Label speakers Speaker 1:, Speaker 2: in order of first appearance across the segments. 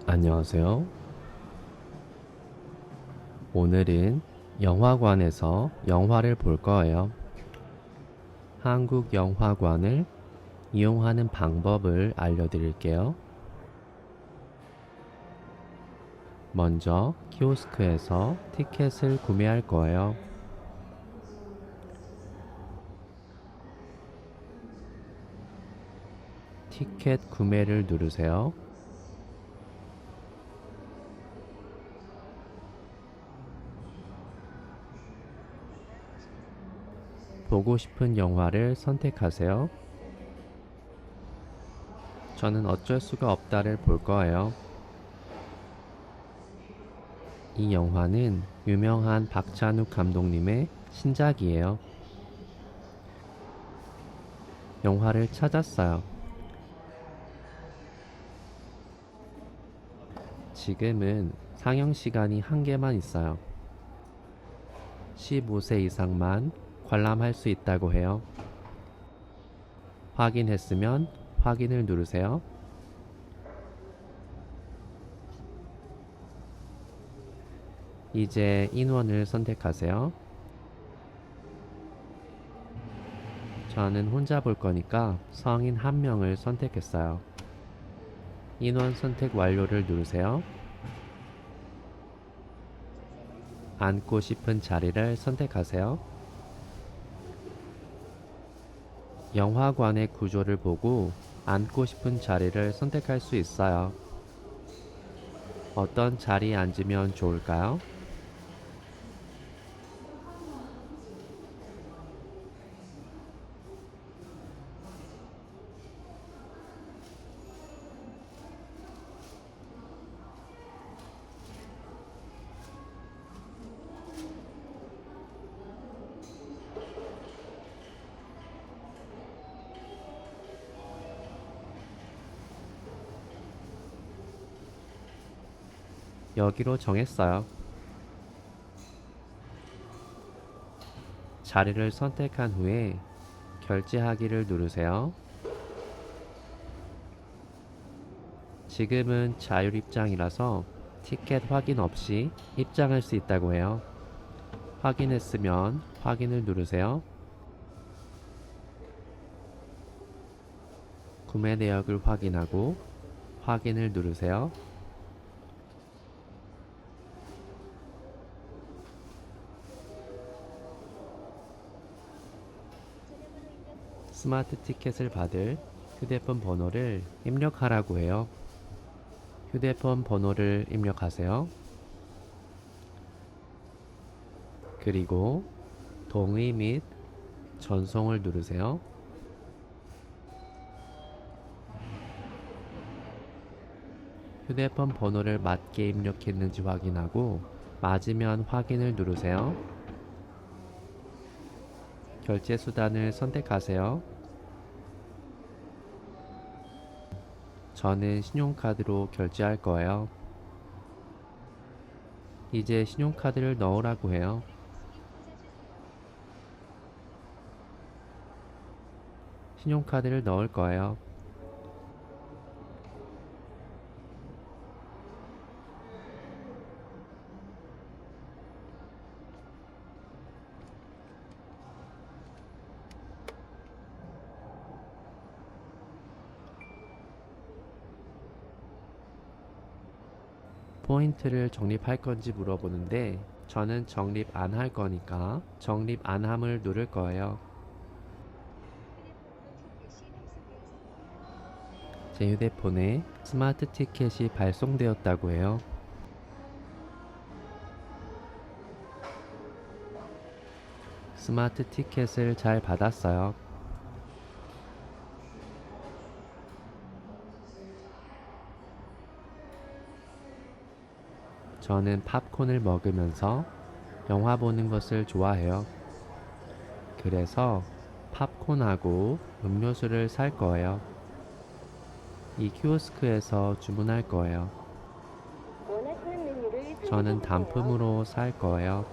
Speaker 1: 안녕하세요. 오늘은 영화관에서 영화를 볼 거예요. 한국 영화관을 이용하는 방법을 알려드릴게요. 먼저 키오스크에서 티켓을 구매할 거예요. 티켓 구매를 누르세요. 보고 싶은 영화를 선택하세요. 저는 어쩔 수가 없다를 볼 거예요. 이 영화는 유명한 박찬욱 감독님의 신작이에요. 영화를 찾았어요. 지금은 상영 시간이 한 개만 있어요. 15세 이상만 관람할 수 있다고 해요. 확인했으면 확인을 누르세요. 이제 인원을 선택하세요. 저는 혼자 볼 거니까 성인 1명을 선택했어요. 인원 선택 완료를 누르세요. 앉고 싶은 자리를 선택하세요. 영화관의 구조를 보고 앉고 싶은 자리를 선택할 수 있어요. 어떤 자리에 앉으면 좋을까요? 여기로 정했어요. 자리를 선택한 후에 결제하기를 누르세요. 지금은 자율 입장이라서 티켓 확인 없이 입장할 수 있다고 해요. 확인했으면 확인을 누르세요. 구매 내역을 확인하고 확인을 누르세요. 스마트 티켓을 받을 휴대폰 번호를 입력하라고 해요. 휴대폰 번호를 입력하세요. 그리고 동의 및 전송을 누르세요. 휴대폰 번호를 맞게 입력했는지 확인하고 맞으면 확인을 누르세요. 결제 수단을 선택하세요. 저는 신용카드로 결제할 거예요. 이제 신용카드를 넣으라고 해요. 신용카드를 넣을 거예요. 포인트를 적립할 건지 물어보는데 저는 적립 안 할 거니까 적립 안 함을 누를 거예요. 제 휴대폰에 스마트 티켓이 발송되었다고 해요. 스마트 티켓을 잘 받았어요. 저는 팝콘을 먹으면서 영화 보는 것을 좋아해요. 그래서 팝콘하고 음료수를 살 거예요. 이 키오스크에서 주문할 거예요.
Speaker 2: 원하시는 메뉴를
Speaker 1: 저는
Speaker 2: 선택해주세요.
Speaker 1: 단품으로 살 거예요.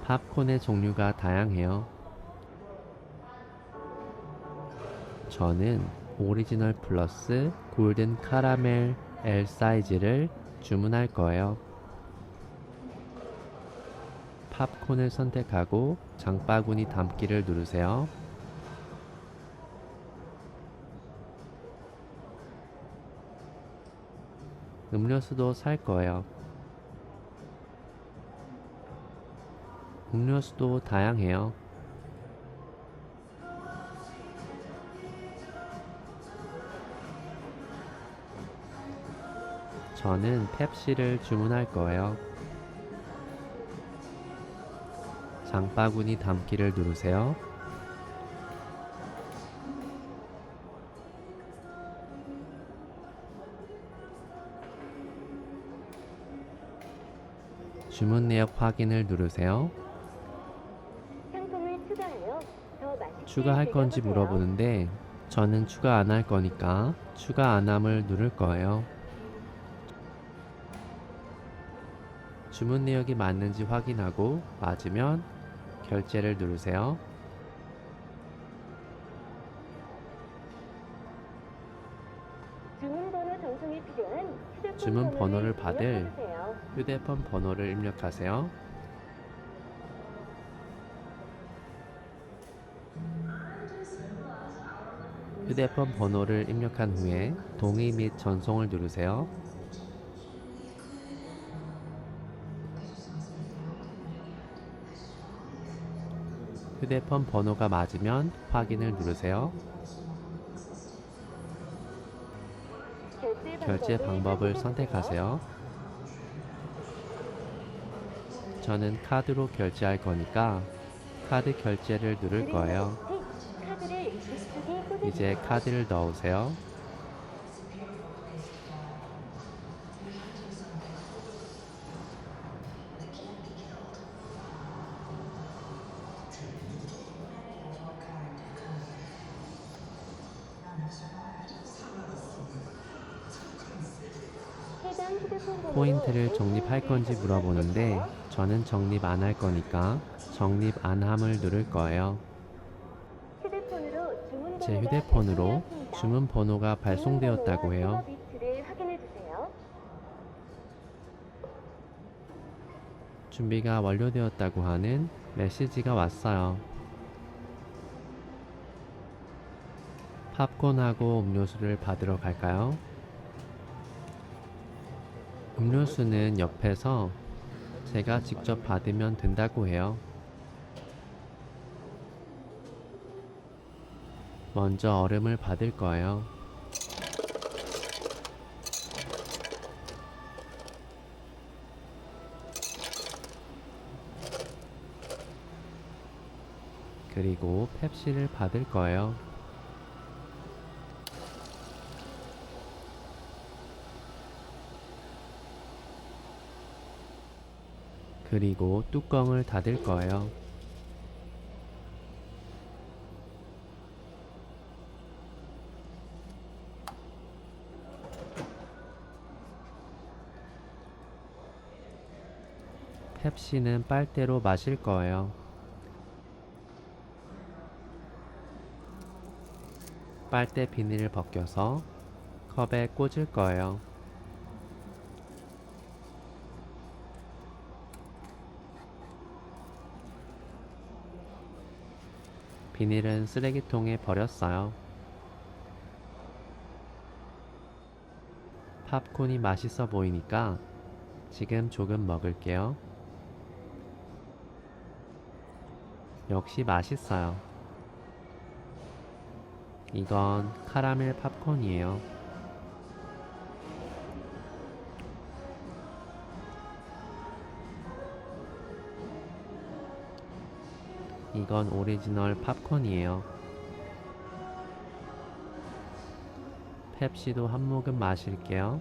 Speaker 1: 팝콘의 종류가 다양해요. 저는 오리지널 플러스 골든 카라멜 L 사이즈를 주문할 거예요. 팝콘을 선택하고 장바구니 담기를 누르세요. 음료수도 살 거예요. 음료수도 다양해요. 저는 펩시를 주문할 거예요. 장바구니 담기를 누르세요. 주문 내역 확인을 누르세요.
Speaker 2: 상품을 추가하여 더 맛있게
Speaker 1: 추가할 건지
Speaker 2: 즐겨보세요.
Speaker 1: 물어보는데 저는 추가 안 할 거니까 추가 안 함을 누를 거예요. 주문 내역이 맞는지 확인하고 맞으면 결제를 누르세요.
Speaker 2: 주문 번호 전송이 필요한 휴대폰
Speaker 1: 주문 번호를 받을
Speaker 2: 입력해주세요.
Speaker 1: 휴대폰 번호를 입력하세요. 휴대폰 번호를 입력한 후에 동의 및 전송을 누르세요. 휴대폰 번호가 맞으면 확인을 누르세요. 결제 방법을 선택하세요. 저는 카드로 결제할 거니까 카드 결제를 누를 거예요.
Speaker 2: 카드를 익숙히 꽂으세요.
Speaker 1: 이제 카드를 넣으세요.
Speaker 2: 해당 휴대폰 번호로
Speaker 1: 포인트를 적립할 건지 물어보는데 저는 적립 안 할 거니까 적립 안 함을 누를 거예요.
Speaker 2: 휴대폰으로 주문
Speaker 1: 제
Speaker 2: 번호가
Speaker 1: 휴대폰으로
Speaker 2: 발송되었습니다.
Speaker 1: 주문 번호가 발송되었다고 해요.
Speaker 2: 주문 번호와 통화 위치를 확인해 주세요.
Speaker 1: 준비가 완료되었다고 하는 메시지가 왔어요. 팝콘하고 음료수를 받으러 갈까요? 음료수는 옆에서 제가 직접 받으면 된다고 해요. 먼저 얼음을 받을 거예요. 그리고 펩시를 받을 거예요. 그리고 뚜껑을 닫을 거예요. 펩시는 빨대로 마실 거예요. 빨대 비닐을 벗겨서 컵에 꽂을 거예요. 비닐은 쓰레기통에 버렸어요. 팝콘이 맛있어 보이니까 지금 조금 먹을게요. 역시 맛있어요. 이건 카라멜 팝콘이에요. 이건 오리지널 팝콘이에요. 펩시도 한 모금 마실게요.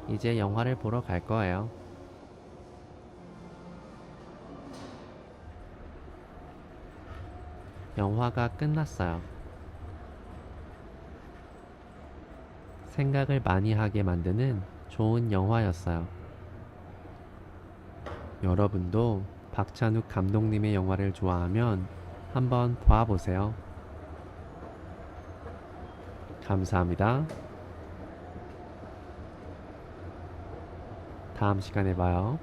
Speaker 1: 이제 영화를 보러 갈 거예요. 영화가 끝났어요. 생각을 많이 하게 만드는 좋은 영화였어요. 여러분도 박찬욱 감독님의 영화를 좋아하면 한번 봐보세요. 감사합니다. 다음 시간에 봐요.